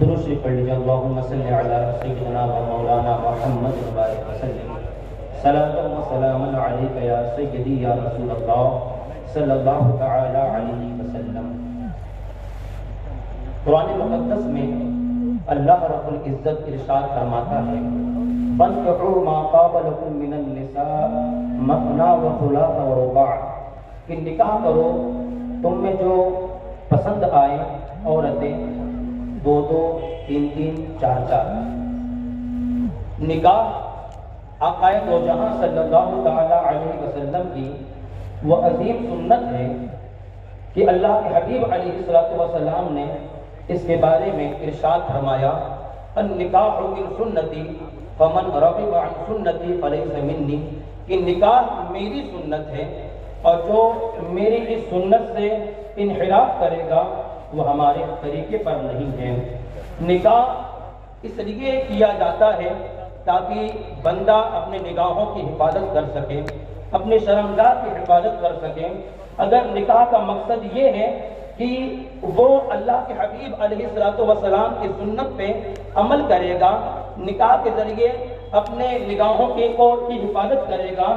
درود شریف پڑھ لیجیے۔ اللہم صلی علی سیدنا و مولانا محمد وبارک وسلم صلاۃ و سلام علیک یا سیدی یا رسول اللہ صلی اللہ تعالی علیہ وسلم۔ قرآن مقدس میں اللہ رب العزت ارشاد فرماتا ہے فانکحوا ما طاب لکم من النساء مثنی وثلاث ورباع، کہ نکاح کرو تم میں جو پسند آئے عورتیں، دو دو، تین تین، چار چار۔ نکاح آقا دو جہاں صلی اللہ تعالی علیہ وسلم کی وہ عظیم سنت ہے کہ اللہ کے حبیب علیہ الصلوۃ والسلام نے اس کے بارے میں ارشاد فرمایا النکاح من سنتی فمن رغب عن سنتی فلیس منی، کہ نکاح میری سنت ہے اور جو میری اس سنت سے انحراف کرے گا وہ ہمارے طریقے پر نہیں ہے۔ نکاح اس لیے کیا جاتا ہے تاکہ بندہ اپنے نگاہوں کی حفاظت کر سکے، اپنے شرمگاہ کی حفاظت کر سکے۔ اگر نکاح کا مقصد یہ ہے کہ وہ اللہ کے حبیب علیہ الصلوۃ والسلام کی سنت پہ عمل کرے گا، نکاح کے ذریعے اپنے نگاہوں کی حفاظت کرے گا،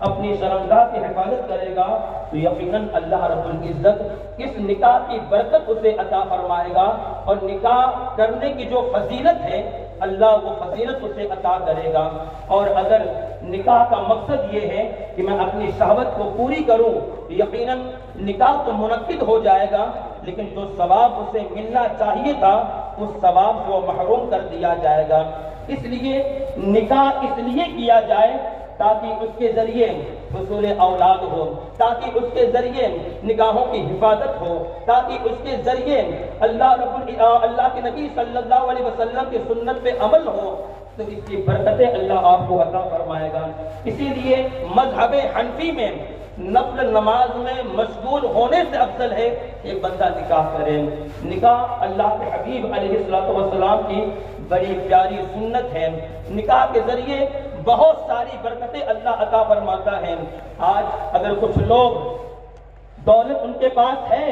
اپنی شرمگاہ کی حفاظت کرے گا، تو یقیناً اللہ رب العزت اس نکاح کی برکت اسے عطا فرمائے گا، اور نکاح کرنے کی جو فضیلت ہے اللہ وہ فضیلت اسے عطا کرے گا۔ اور اگر نکاح کا مقصد یہ ہے کہ میں اپنی شہوت کو پوری کروں، یقیناً نکاح تو منعقد ہو جائے گا، لیکن جو ثواب اسے ملنا چاہیے تھا اس ثواب سے وہ محروم کر دیا جائے گا۔ اس لیے نکاح اس لیے کیا جائے تاکہ اس کے ذریعے حصول اولاد ہو، تاکہ اس کے ذریعے نگاہوں کی حفاظت ہو، تاکہ اس کے ذریعے اللہ کے نبی صلی اللہ علیہ وسلم کی سنت پہ عمل ہو، تو اس کی برکتیں اللہ آپ کو عطا فرمائے گا۔ اسی لیے مذہب حنفی میں نفل نماز میں مشغول ہونے سے افضل ہے کہ بندہ نکاح کرے۔ نکاح اللہ کے حبیب علیہ الصلوۃ والسلام کی بڑی پیاری سنت ہے۔ نکاح کے ذریعے بہت ساری برکتیں اللہ عطا فرماتا ہے۔ آج اگر کچھ لوگ دولت ان کے پاس ہے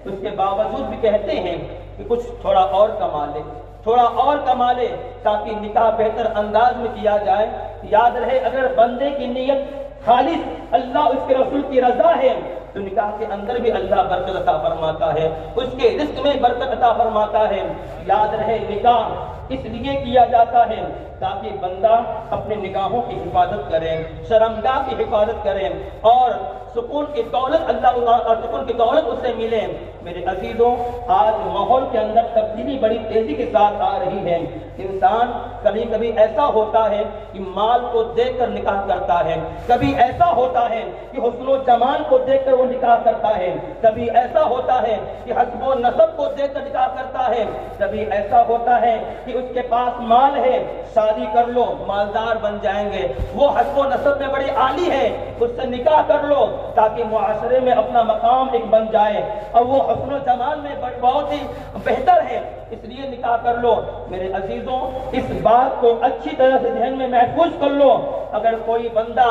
تو اس کے باوجود بھی کہتے ہیں کہ کچھ تھوڑا اور کما لے، تھوڑا اور کما لے تاکہ نکاح بہتر انداز میں کیا جائے۔ یاد رہے اگر بندے کی نیت خالص اللہ اس کے رسول کی رضا ہے تو نکاح کے اندر بھی اللہ برکت عطا فرماتا ہے، اس کے رزق میں برکت عطا فرماتا ہے۔ یاد رہے نکاح اس لیے کیا جاتا ہے تاکہ بندہ اپنے نگاہوں کی حفاظت کرے، شرمگاہ کی حفاظت کرے، اور سکون کی دولت سکون کی دولت اسے ملے۔ میرے عزیزوں، آج ماحول کے اندر تبدیلی بڑی تیزی کے ساتھ آ رہی ہے۔ انسان کبھی کبھی ایسا ہوتا ہے کہ مال کو دیکھ کر نکاح کرتا ہے، کبھی ایسا ہوتا ہے کہ حسن و جمال کو دیکھ کر وہ نکاح کرتا ہے، کبھی ایسا ہوتا ہے کہ حسب و نسب کو دیکھ کر نکاح کرتا ہے، کبھی ایسا ہوتا ہے کہ اس کے پاس مال ہے، شادی کر لو مالدار بن جائیں گے، وہ حسب و نسب میں بڑی عالی ہے، اس سے نکاح کر لو تاکہ معاشرے میں اپنا مقام ایک بن جائے، اور وہ حسن و جمال میں بہت ہی بہتر ہے، اس لیے نکاح کر لو۔ میرے عزیزوں، اس بات کو اچھی طرح سے ذہن میں محفوظ کر لو، اگر کوئی بندہ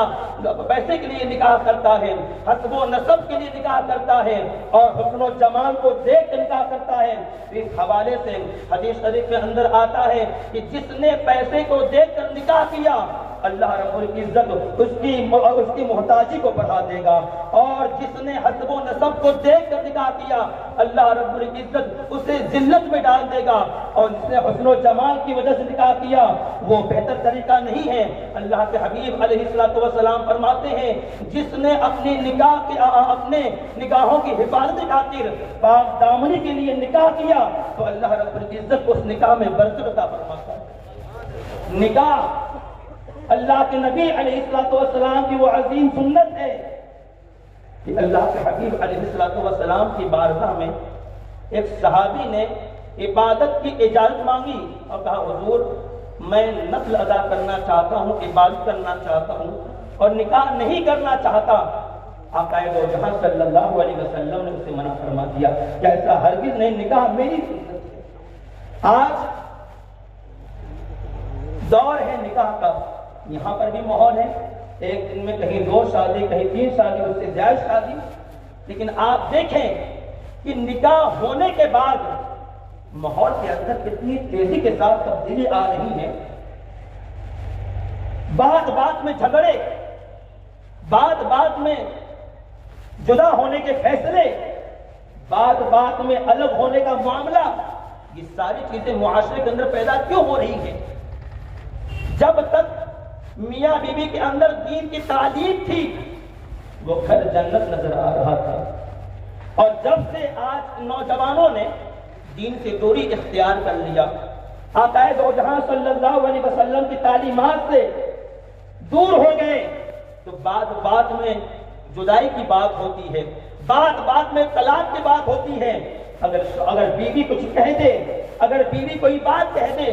پیسے کے لیے نکاح کرتا ہے، حسب و نسب کے لیے نکاح کرتا ہے، اور حسن و جمال کو دیکھ کر نکاح کرتا ہے، تو اس حوالے سے حدیث شریف کے اندر آتا ہے کہ جس نے پیسے کو دیکھ کر نکاح کیا اللہ رب العزت اس کی محتاجی کو بڑھا دے گا، اور جس نے حسب و نسب کو دیکھ کر نکاح کیا اللہ رب العزت اسے ذلت میں ڈال دے گا، اور جس نے حسن و جمال کی وجہ سے نکاح کیا وہ بہتر طریقہ نہیں ہے۔ اللہ کے حبیب علیہ الصلوۃ والسلام فرماتے ہیں جس نے اپنے نگاہوں کی حفاظت خاطر پاک دامنی کے لیے نکاح کیا تو اللہ رب العزت اس نکاح میں برکت عطا فرماتا ہے۔ نکاح اللہ کے نبی علیہ الصلوۃ والسلام کی وہ عظیم سنت ہے کہ اللہ کے حبیب علیہ الصلوۃ والسلام کی بارگاہ میں ایک صحابی نے عبادت کی اجازت مانگی اور کہا حضور میں نفل ادا کرنا چاہتا ہوں، عبادت کرنا چاہتا ہوں اور نکاح نہیں کرنا چاہتا۔ آقا دو جہاں صلی اللہ علیہ وسلم نے اسے منع فرما دیا کہ ایسا ہرگز نہیں، نکاح میری سنت ہے۔ آج دور ہے نکاح کا، یہاں پر بھی ماحول ہے، ایک دن میں کہیں 2 شادی، کہیں 3 شادی، اس سے زیادہ شادی، لیکن آپ دیکھیں کہ نکاح ہونے کے بعد ماحول کے اندر کتنی تیزی کے ساتھ تبدیلی آ رہی ہے. بات بات میں جھگڑے، بات بات میں جدا ہونے کے فیصلے، بات بات میں الگ ہونے کا معاملہ، یہ ساری چیزیں معاشرے کے اندر پیدا کیوں ہو رہی ہیں؟ جب تک میاں بیوی کے اندر دین کی تعلیم تھی وہ گھر جنت نظر آ رہا تھا، اور جب سے آج نوجوانوں نے دین سے دوری اختیار کر لیا، آقا دو جہاں صلی اللہ علیہ وسلم کی تعلیمات سے دور ہو گئے، تو بات بات میں جدائی کی بات ہوتی ہے، بات بات میں طلاق کی بات ہوتی ہے. اگر بیوی کچھ کہہ دے، اگر بیوی کوئی بات کہہ دے،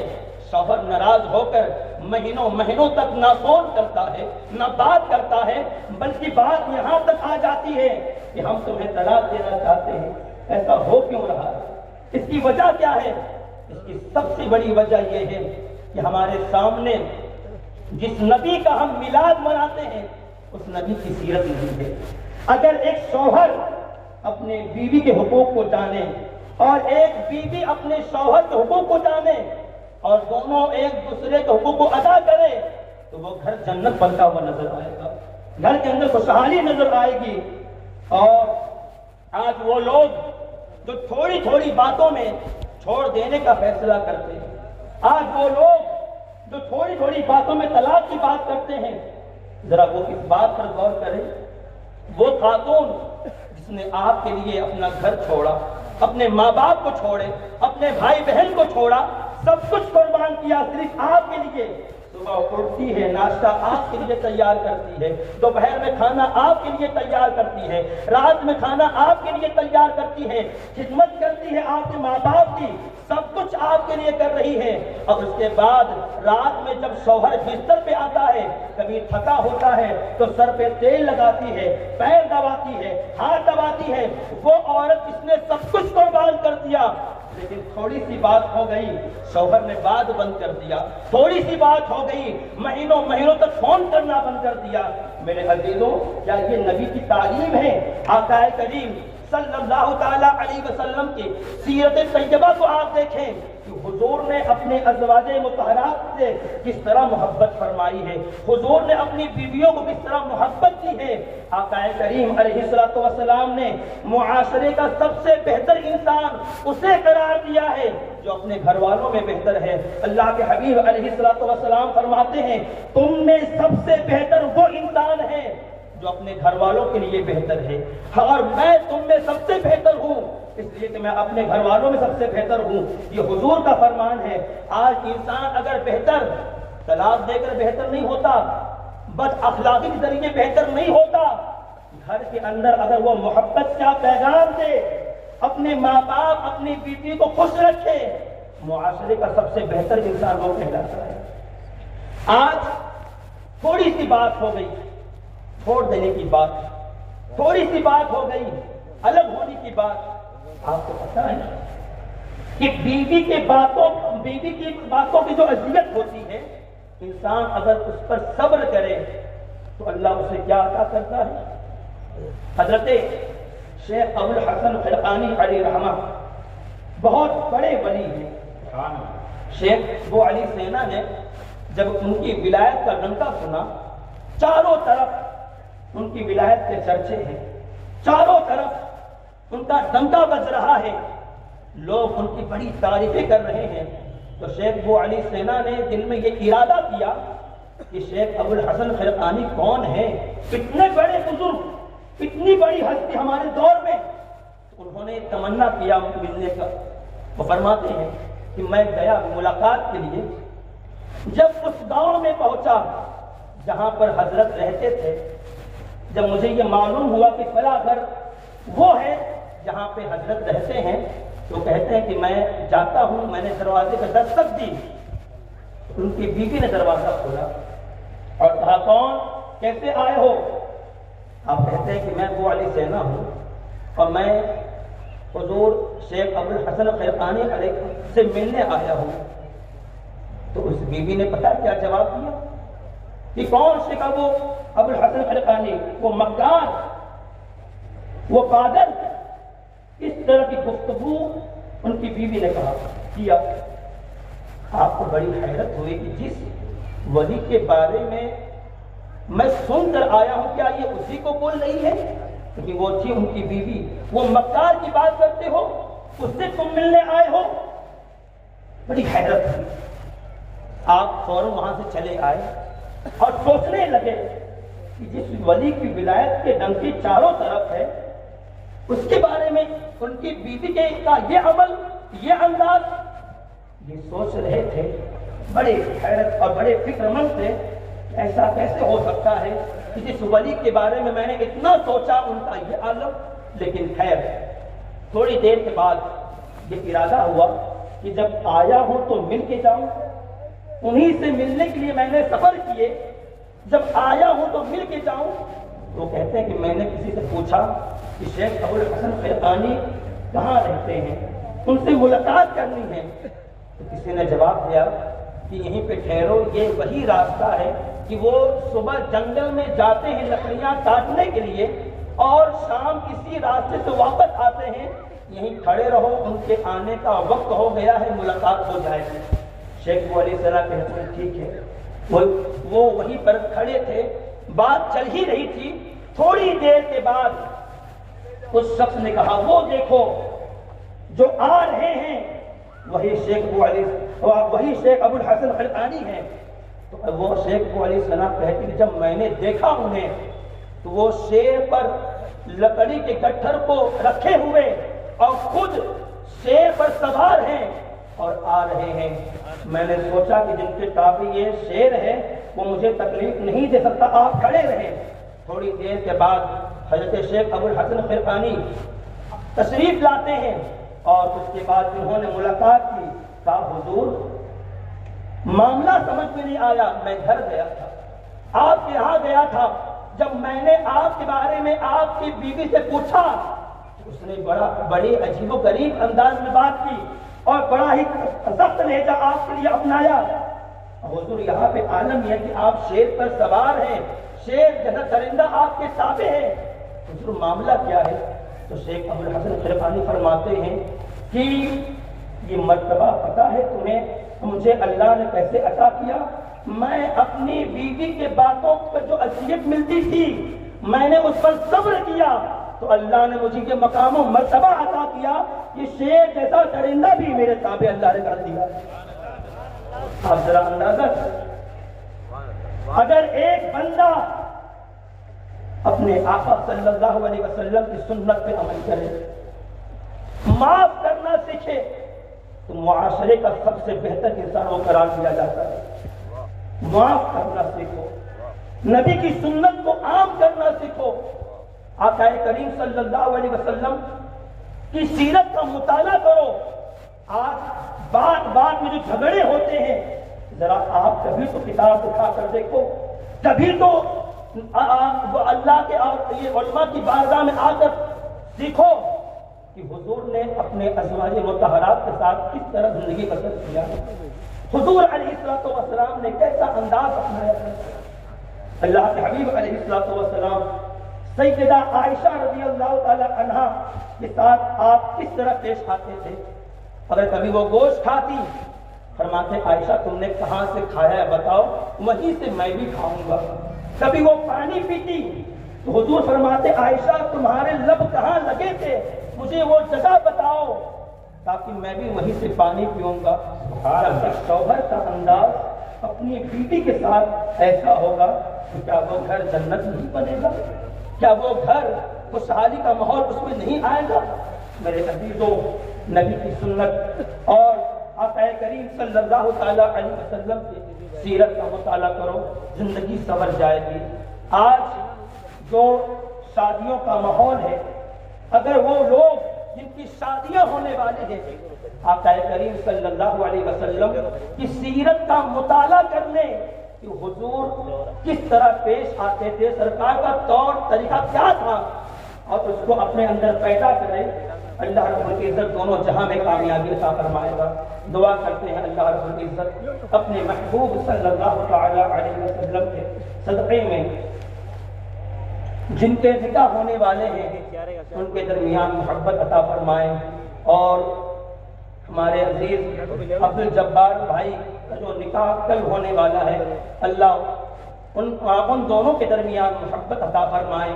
شوہر ناراض ہو کر مہینوں مہینوں تک نہ فون کرتا ہے نہ بات کرتا ہے، بلکہ بات یہاں تک آ جاتی ہے کہ ہم تمہیں طلاق دینا چاہتے ہیں. ایسا ہو کیوں رہا ہے؟ اس کی وجہ کیا ہے؟ اس کی سب سے بڑی وجہ یہ ہے کہ ہمارے سامنے جس نبی کا ہم میلاد مناتے ہیں اس نبی کی سیرت نہیں ہے. اگر ایک شوہر اپنے بیوی کے حقوق کو جانے اور ایک بیوی اپنے شوہر کے حقوق کو جانے اور دونوں ایک دوسرے کے حقوق کو ادا کرے تو وہ گھر جنت بنتا ہوا نظر آئے گا، گھر کے اندر خوشحالی نظر آئے گی. اور آج وہ لوگ جو تھوڑی تھوڑی باتوں میں چھوڑ دینے کا فیصلہ کرتے ہیں، آج وہ لوگ جو تھوڑی تھوڑی باتوں میں طلاق کی بات کرتے ہیں، ذرا وہ اس بات پر غور کریں، وہ خاتون جس نے آپ کے لیے اپنا گھر چھوڑا، اپنے ماں باپ کو چھوڑے، اپنے بھائی بہن کو چھوڑا، سب کچھ قربان کیا صرف آپ کے لیے، صبح اٹھتی ہے ناشتہ آپ کے لیے تیار کرتی ہے، دوپہر میں کھانا آپ کے لیے تیار کرتی ہے، رات میں کھانا آپ کے لیے تیار کرتی ہے، خدمت کرتی ہے آپ کے ماں باپ کی، سب کچھ آپ کے لیے کر رہی ہے. اور اس کے بعد رات میں جب شوہر بستر پہ آتا ہے، کبھی تھکا ہوتا ہے تو سر پہ تیل لگاتی ہے، پیر دباتی ہے، ہاتھ دباتی ہے. وہ عورت جس نے سب کچھ قربان کر دیا، لیکن تھوڑی سی بات ہو گئی شوہر نے بات بند کر دیا، تھوڑی سی بات ہو گئی مہینوں مہینوں تک فون کرنا بند کر دیا. میرے عزیزوں، کیا یہ نبی کی تعلیم ہے؟ آقا کریم صلی اللہ تعالی علیہ وسلم کی سیرت طیبہ کو آپ دیکھیں کہ حضور نے اپنے ازواج مطہرات سے کس طرح محبت فرمائی ہے، حضور نے اپنی بیویوں کو کس طرح محبت کی ہے. آقا کریم علیہ الصلوۃ والسلام نے معاشرے کا سب سے بہتر انسان اسے قرار دیا ہے جو اپنے گھر والوں میں بہتر ہے. اللہ کے حبیب علیہ الصلوۃ والسلام فرماتے ہیں تم میں سب سے بہتر وہ انسان ہے جو اپنے گھر والوں کے لیے بہتر ہے، اور میں تم میں سب سے بہتر ہوں اس لیے کہ میں اپنے گھر والوں میں سب سے بہتر ہوں. یہ حضور کا فرمان ہے. آج انسان اگر بہتر طلاق دے کر بہتر نہیں ہوتا، بد اخلاقی کے ذریعے بہتر نہیں ہوتا، گھر کے اندر اگر وہ محبت کا پیغام دے، اپنے ماں باپ اپنی بیٹی کو خوش رکھے، معاشرے کا سب سے بہتر انسان وہ کہلاتا ہے. آج تھوڑی سی بات ہو گئی چھوڑ دینے کی بات، تھوڑی سی بات ہو گئی الگ ہونے کی بات. آپ کو پتا ہے کہ بیوی کی باتوں کی جو اذیت ہوتی ہے، انسان اگر اس پر صبر کرے تو اللہ اسے کیا عطا کرتا ہے. حضرت شیخ ابو الحسن خرقانی علیہ رحمہ بہت بڑے ولی ہیں. شیخ ابو علی سینا نے جب ان کی ولایت کا ڈنکا سنا، چاروں طرف ان کی ولایت کے چرچے ہیں، چاروں طرف ان کا ڈنکا بج رہا ہے، لوگ ان کی بڑی تعریفیں کر رہے ہیں. تو شیخ ابو علی سینا نے دل میں یہ ارادہ کیا کہ شیخ ابو الحسن خرقانی کون ہے، اتنے بڑے بزرگ، اتنی بڑی ہستی ہمارے دور میں. انہوں نے تمنا کیا ملنے کا. وہ فرماتے ہیں کہ میں گیا ملاقات کے لیے. جب اس گاؤں میں پہنچا جہاں پر حضرت رہتے تھے، جب مجھے یہ معلوم ہوا کہ فلاں گھر وہ ہے جہاں پہ حضرت رہتے ہیں، تو کہتے ہیں کہ میں جاتا ہوں. میں نے دروازے پہ دستک دی، ان کی بیوی نے دروازہ کھولا اور کہا کون، کیسے آئے ہو؟ آپ کہتے ہیں کہ میں ابو علی سینا ہوں اور میں حضور شیخ ابو الحسن خرقانی علیہ سے ملنے آیا ہوں. تو اس بیوی نے پتہ کیا جواب دیا کہ کون شیخ ابو الحسن خرقانی؟ وہ مکار، وہ پاگل. اس طرح کی گفتگو ان کی بیوی نے کہا. کیا۔ آپ کو بڑی حیرت ہوئی کہ جس ولی کے بارے میں سن کر آیا ہوں، کیا یہ اسی کو بول رہی ہے؟ کیونکہ وہ تھی ان کی بیوی، وہ مکار کی بات کرتے ہو، اس سے تم ملنے آئے ہو؟ بڑی حیرت ہوئی۔ آپ فوراً وہاں سے چلے آئے اور سوچنے لگے کہ جس ولی کی ولایت کے ڈنکی چاروں طرف ہے، اس کے بارے میں ان کی بیوی کے کا یہ عمل، یہ انداز، یہ سوچ رہے تھے۔ بڑے حیرت اور بڑے فکر مند تھے، ایسا کیسے ہو سکتا ہے کہ جس ولی کے بارے میں میں نے اتنا سوچا ان کا یہ عالم۔ لیکن خیر، تھوڑی دیر کے بعد یہ ارادہ ہوا کہ جب آیا ہوں تو مل کے جاؤں، انہی سے ملنے کے لیے میں نے سفر کیے، جب آیا ہوں تو مل کے جاؤں۔ وہ کہتے ہیں کہ میں نے کسی سے پوچھا کہ شیخ ابوالحسن خرقانی کہاں رہتے ہیں، ان سے ملاقات کرنی ہے۔ تو کسی نے جواب دیا کہ یہیں پہ ٹھہرو، یہ وہی راستہ ہے کہ وہ صبح جنگل میں جاتے ہیں لکڑیاں کاٹنے کے لیے اور شام اسی راستے سے واپس آتے ہیں، یہیں کھڑے رہو، ان کے آنے کا وقت ہو گیا ہے، ملاقات ہو جائے گی۔ شیخ ابو علیہ السلام کہتے ہیں ٹھیک ہے۔ وہ وہیں پر کھڑے تھے، بات چل ہی رہی تھی۔ تھوڑی دیر کے بعد اس شخص نے کہا وہ دیکھو جو آ رہے ہیں وہی شیخ ابو الحسن خرقانی ہیں۔ تو وہ شیخ ابو علیہ السلام کہتے ہیں جب میں نے دیکھا انہیں تو وہ شیر پر لکڑی کے گٹھر کو رکھے ہوئے اور خود شیر پر سوار ہیں اور آ رہے ہیں۔ میں نے سوچا کہ جن کے تابع یہ شیر ہے وہ مجھے تکلیف نہیں دے سکتا، آپ کھڑے رہیں۔ تھوڑی دیر کے بعد حضرت شیخ ابو الحسن خرقانی تشریف لاتے ہیں اور اس کے بعد انہوں نے ملاقات کی۔ کہا حضور معاملہ سمجھ میں نہیں آیا، میں گھر گیا تھا، آپ کے یہاں گیا تھا، جب میں نے آپ کے بارے میں آپ کی بیوی سے پوچھا، اس نے بڑی عجیب و غریب انداز میں بات کی اور بڑا ہی سخت لہجہ آپ کے لیے اپنایا۔ حضور یہاں پہ عالم یہ ہے کہ آپ شیر پر سوار ہیں، شیر جیسا درندہ آپ کے تابع ہے، حضور معاملہ کیا ہے؟ تو شیخ ابو الحسن خرقانی فرماتے ہیں کہ یہ مرتبہ پتہ ہے تمہیں مجھے اللہ نے کیسے عطا کیا؟ میں اپنی بیوی کے باتوں پر جو اذیت ملتی تھی میں نے اس پر صبر کیا تو اللہ نے مجھے یہ مقام و مرتبہ عطا کیا، یہ شیر جیسا درندہ بھی میرے تابع اللہ نے کر دیا۔ آپ ذرا اندازہ اگر ایک بندہ اپنے آقا صلی اللہ علیہ وسلم کی سنت پہ عمل کرے، معاف کرنا سیکھے، تو معاشرے کا سب سے بہتر انسان وہ قرار دیا جاتا ہے۔ معاف کرنا سیکھو، نبی کی سنت کو عام کرنا سیکھو، آقا کریم صلی اللہ علیہ وسلم کی سیرت کا مطالعہ کرو۔ آج بات میں جو جھگڑے ہوتے ہیں، ذرا آپ کبھی تو کتاب اٹھا کر دیکھو، کبھی تو اللہ کے اور یہ علماء کی بارگاہ میں آ کر سیکھو کہ حضور نے اپنے ازواج مطہرات کے ساتھ کس طرح زندگی بسر کیا، حضور علیہ السلام نے کیسا انداز اپنایا۔ اللہ کے حبیب علیہ السلام سیدہ عائشہ رضی اللہ تعالی عنہا کے ساتھ آپ کس طرح پیش آتے تھے؟ اگر کبھی وہ گوشت کھاتی، فرماتے عائشہ تم نے کہاں سے کھایا ہے بتاؤ، وہیں سے میں بھی کھاؤں گا۔ کبھی وہ پانی پیتی تو حضور فرماتے عائشہ تمہارے لب کہاں لگے تھے، مجھے وہ جگہ بتاؤ تاکہ میں بھی وہیں سے پانی پیوں گا۔ جب شوہر کا انداز اپنی بیٹی کے ساتھ ایسا ہوگا تو کیا وہ گھر جنت نہیں بنے گا؟ کیا وہ گھر خوشحالی کا ماحول اس میں نہیں آئے گا؟ میرے عزیزوں، نبی کی سنت اور آقا کریم صلی اللہ تعالی علیہ وسلم کی سیرت کا مطالعہ کرو، زندگی سنور جائے گی۔ آج جو شادیوں کا ماحول ہے، اگر وہ لوگ جن کی شادیاں ہونے والی ہیں آقا کریم صلی اللہ علیہ وسلم کی سیرت کا مطالعہ کر لیں کہ حضور کس طرح پیش آتے تھے، سرکار کا طور طریقہ کیا تھا، اور اس کو اپنے اندر پیدا کریں، اللہ رب العزت دونوں جہاں میں کامیابی عطا فرمائے گا۔ دعا کرتے ہیں اللہ رب العزت اپنے محبوب صلی اللہ تعالی علیہ وسلم کے صدقے میں جن کے نکاح ہونے والے ہیں ان کے درمیان محبت عطا فرمائے اور ہمارے عزیز عبد الجبار بھائی کا جو نکاح کل ہونے والا ہے، اللہ ان دونوں کے درمیان محبت عطا فرمائے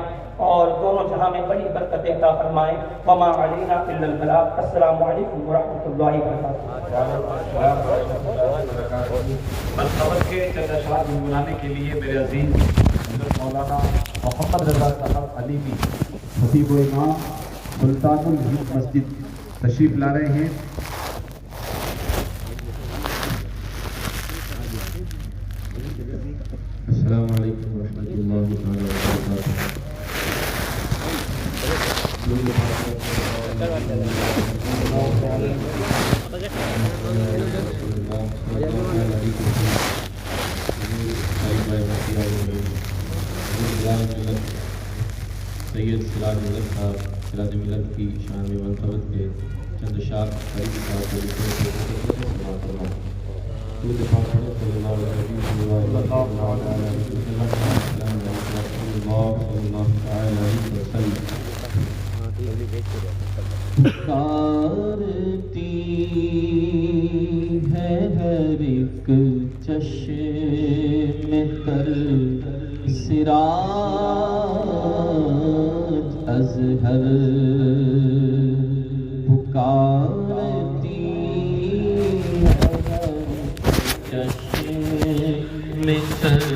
اور دونوں جہاں میں بڑی برکت عطا فرمائے۔ وما علینا الا البلاغ۔ السلام علیکم ورحمۃ اللہ وبرکاتہ۔ خبر کے چند اشعار گنگنانے کے لیے میرے عزیز حضرت مولانا محمد رضا صاحب علیمی خطیب و امام سلطان الہند مسجد تشریف لا رہے ہیں۔ السلام علیکم ورحمۃ اللہ تعالی وبرکاتہ۔ سید سراج ملت صاحب سراج ملت کی شان میں منقبت کے چند اشعار قریب صاحب پکارتی ہے ہر ایک چشم تر سراج ازہر، پکارتی ہے ہر چشم تر